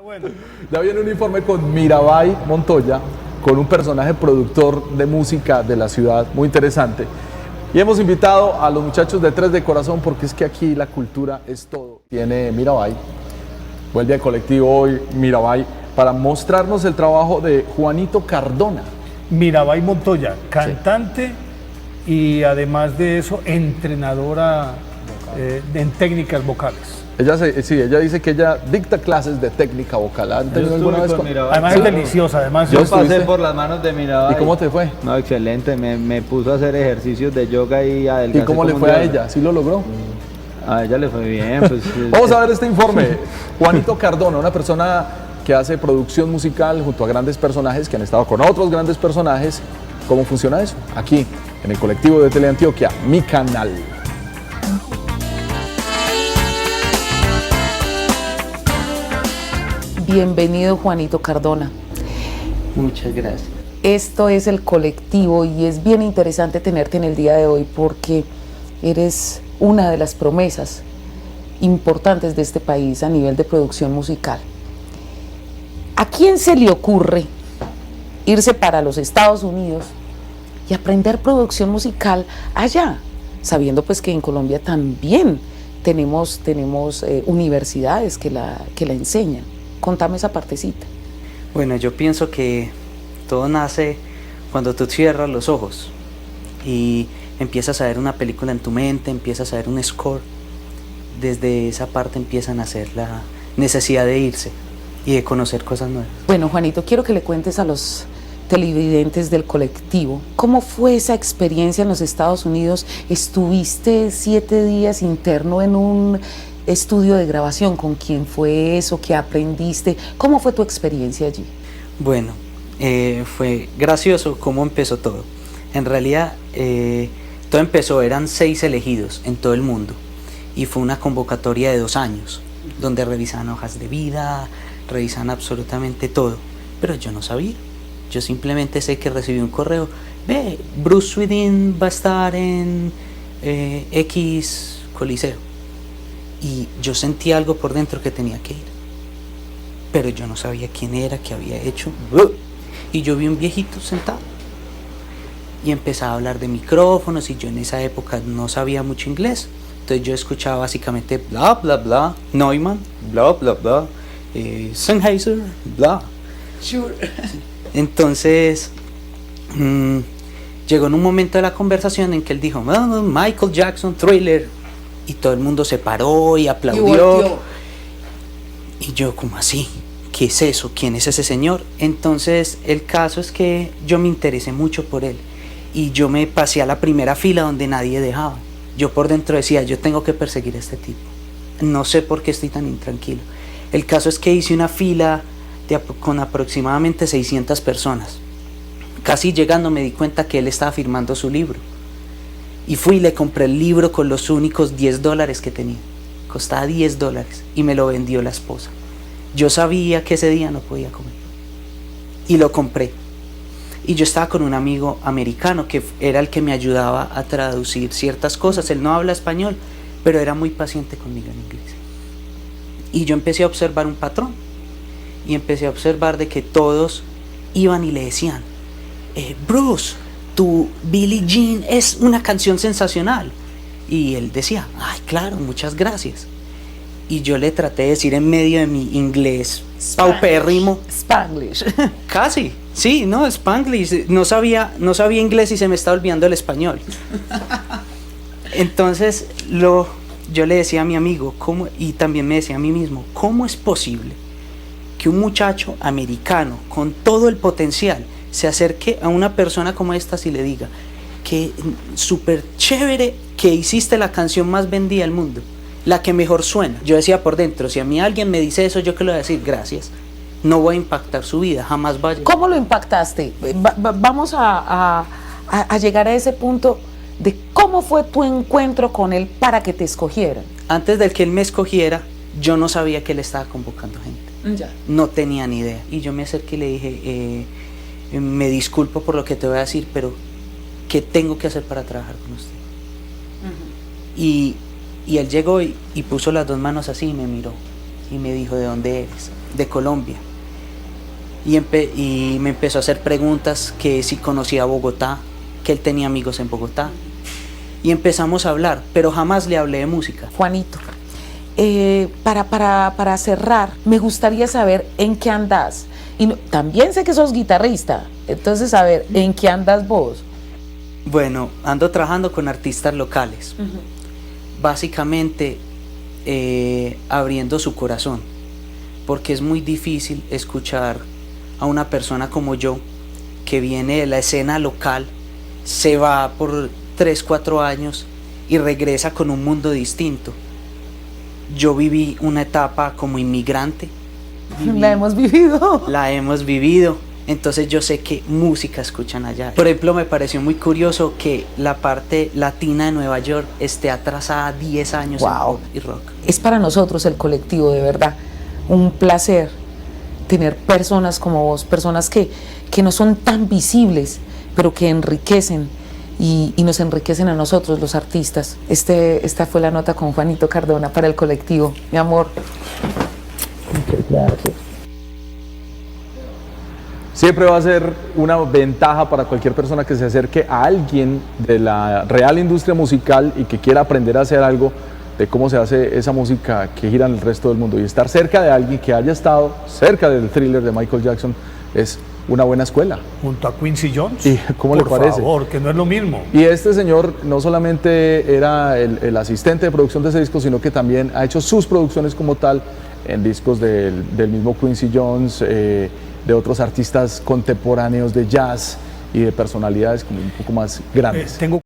Bueno. Ya viene un informe con Mirabai Montoya, con un personaje productor de música de la ciudad, muy interesante. Y hemos invitado a los muchachos de Tres de Corazón porque es que aquí la cultura es todo. Tiene Mirabai, vuelve al colectivo hoy Mirabai, para mostrarnos el trabajo de Juanito Cardona. Mirabai Montoya, cantante y además de eso, entrenadora en técnicas vocales. Ella dice que ella dicta clases de técnica vocal. ¿Han tenido alguna vez Además es deliciosa, además. Yo pasé por las manos de Mirabai. ¿Y cómo te fue? No, excelente, me puso a hacer ejercicios de yoga y adelgacé. ¿Y cómo le fue a ella? ¿Sí lo logró? A ella le fue bien. Pues, Vamos a ver este informe. Juanito Cardona, una persona que hace producción musical junto a grandes personajes que han estado con otros grandes personajes. ¿Cómo funciona eso? Aquí, en el colectivo de Teleantioquia, Mi Canal. Bienvenido, Juanito Cardona. Muchas gracias. Esto es el colectivo y es bien interesante tenerte en el día de hoy porque eres una de las promesas importantes de este país a nivel de producción musical. ¿A quién se le ocurre irse para los Estados Unidos y aprender producción musical allá? Sabiendo pues que en Colombia también tenemos universidades que la enseñan. Contame esa partecita. Bueno, yo pienso que todo nace cuando tú cierras los ojos y empiezas a ver una película en tu mente, empiezas a ver un score. Desde esa parte empieza a nacer la necesidad de irse y de conocer cosas nuevas. Bueno, Juanito, quiero que le cuentes a los televidentes del colectivo cómo fue esa experiencia en los Estados Unidos. Estuviste 7 días interno en un estudio de grabación. ¿Con quién fue eso? ¿Qué aprendiste? ¿Cómo fue tu experiencia allí? Bueno, fue gracioso cómo empezó todo. En realidad, todo empezó, eran 6 elegidos en todo el mundo y fue una convocatoria de 2 años donde revisaban hojas de vida, revisaban absolutamente todo, pero yo no sabía. Yo simplemente sé que recibí un correo: ve, Bruce Swedin va a estar en X Coliseo. Y yo sentí algo por dentro que tenía que ir, pero yo no sabía quién era, qué había hecho. Y yo vi un viejito sentado y empezaba a hablar de micrófonos y yo en esa época no sabía mucho inglés, entonces yo escuchaba básicamente bla bla bla, Neumann, bla bla bla, Sennheiser, bla. Sure. Entonces llegó en un momento de la conversación en que él dijo Michael Jackson, Thriller, y todo el mundo se paró y aplaudió. Y yo, ¿cómo así? ¿Qué es eso? ¿Quién es ese señor? Entonces el caso es que yo me interesé mucho por él y yo me pasé a la primera fila donde nadie dejaba. Yo por dentro decía, yo tengo que perseguir a este tipo, no sé por qué estoy tan intranquilo. El caso es que hice una fila con aproximadamente 600 personas. Casi llegando me di cuenta que él estaba firmando su libro. Y fui y le compré el libro con los únicos $10 que tenía. Costaba $10 y me lo vendió la esposa. Yo sabía que ese día no podía comer. Y lo compré. Y yo estaba con un amigo americano que era el que me ayudaba a traducir ciertas cosas. Él no habla español, pero era muy paciente conmigo en inglés. Y yo empecé a observar un patrón. Y empecé a observar de que todos iban y le decían, Bruce, tu Billie Jean es una canción sensacional. Y él decía, ay, claro, muchas gracias. Y yo le traté de decir en medio de mi inglés paupérrimo. Spanglish. Casi, sí, no, Spanglish. No sabía inglés y se me estaba olvidando el español. Entonces yo le decía a mi amigo, y también me decía a mí mismo, ¿cómo es posible que un muchacho americano con todo el potencial se acerque a una persona como esta y le diga que súper chévere, que hiciste la canción más vendida del mundo, la que mejor suena? Yo decía por dentro, si a mí alguien me dice eso, yo que le voy a decir gracias, no voy a impactar su vida, jamás vaya. ¿Cómo lo impactaste? Vamos a llegar a ese punto de cómo fue tu encuentro con él para que te escogieran. Antes de que él me escogiera, yo no sabía que él estaba convocando gente. Ya. No tenía ni idea. Y yo me acerqué y le dije, me disculpo por lo que te voy a decir, pero ¿qué tengo que hacer para trabajar con usted? Y él llegó y puso las 2 manos así y me miró y me dijo, ¿de dónde eres? de Colombia. Y me empezó a hacer preguntas que si conocía Bogotá, que él tenía amigos en Bogotá. Y empezamos a hablar, pero jamás le hablé de música. Juanito, para cerrar, me gustaría saber en qué andas. Y también sé que sos guitarrista, entonces a ver, ¿en qué andas vos? Bueno, ando trabajando con artistas locales. Básicamente abriendo su corazón, porque es muy difícil escuchar a una persona como yo, que viene de la escena local, se va por 3, 4 años y regresa con un mundo distinto. Yo viví una etapa como inmigrante. La hemos vivido. La hemos vivido. Entonces yo sé qué música escuchan allá. Por ejemplo, me pareció muy curioso que la parte latina de Nueva York esté atrasada 10 años en pop y rock. Es para nosotros el colectivo, de verdad, un placer tener personas como vos, personas que no son tan visibles, pero que enriquecen y nos enriquecen a nosotros, los artistas. Esta fue la nota con Juanito Cardona para el colectivo. Mi amor. Muchas gracias. Siempre va a ser una ventaja para cualquier persona que se acerque a alguien de la real industria musical y que quiera aprender a hacer algo de cómo se hace esa música que gira en el resto del mundo. Y estar cerca de alguien que haya estado cerca del Thriller de Michael Jackson es una buena escuela. Junto a Quincy Jones. ¿Y cómo le parece? Por favor, que no es lo mismo. Y este señor no solamente era el asistente de producción de ese disco, sino que también ha hecho sus producciones como tal en discos del mismo Quincy Jones, de otros artistas contemporáneos de jazz y de personalidades como un poco más grandes. Tengo